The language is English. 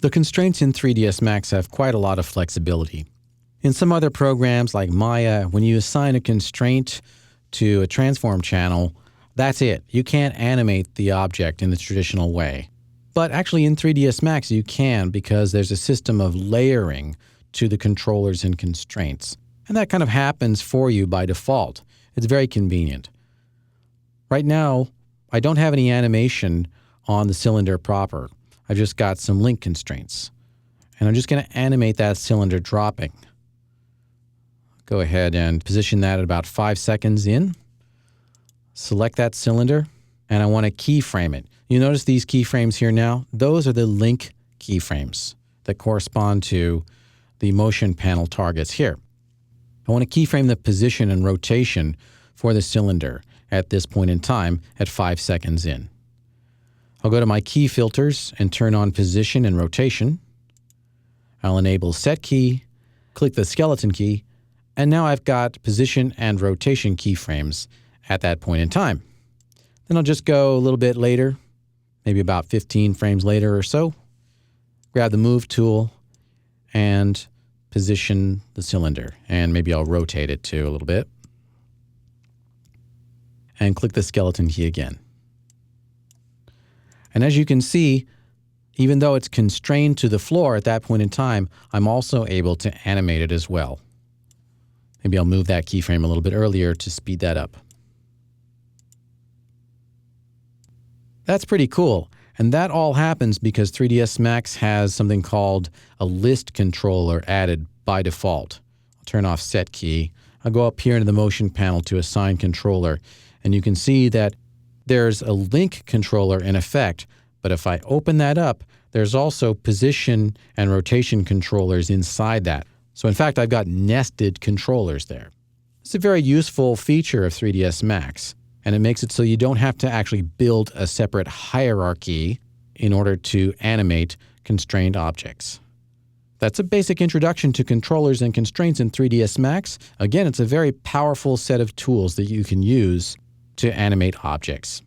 The constraints in 3ds Max have quite a lot of flexibility. In some other programs like Maya, when you assign a constraint to a transform channel, that's it. You can't animate the object in the traditional way. But actually in 3ds Max you can, because there's a system of layering to the controllers and constraints. And that kind of happens for you by default. It's very convenient. Right now, I don't have any animation on the cylinder proper. I've just got some link constraints. And I'm just going to animate that cylinder dropping. Go ahead and position that at about 5 seconds in. Select that cylinder, and I want to keyframe it. You notice these keyframes here now? Those are the link keyframes that correspond to the motion panel targets here. I want to keyframe the position and rotation for the cylinder at this point in time at 5 seconds in. I'll go to my key filters and turn on position and rotation. I'll enable set key, click the skeleton key, and now I've got position and rotation keyframes at that point in time. Then I'll just go a little bit later, maybe about 15 frames later or so, grab the move tool and position the cylinder, and maybe I'll rotate it too a little bit, and click the skeleton key again. And as you can see, even though it's constrained to the floor at that point in time, I'm also able to animate it as well. Maybe I'll move that keyframe a little bit earlier to speed that up. That's pretty cool. And that all happens because 3ds Max has something called a list controller added by default. I'll turn off set key. I'll go up here into the motion panel to assign controller. And you can see that there's a link controller in effect. But if I open that up, there's also position and rotation controllers inside that. So in fact, I've got nested controllers there. It's a very useful feature of 3ds Max. And it makes it so you don't have to actually build a separate hierarchy in order to animate constrained objects. That's a basic introduction to controllers and constraints in 3ds Max. Again, it's a very powerful set of tools that you can use to animate objects.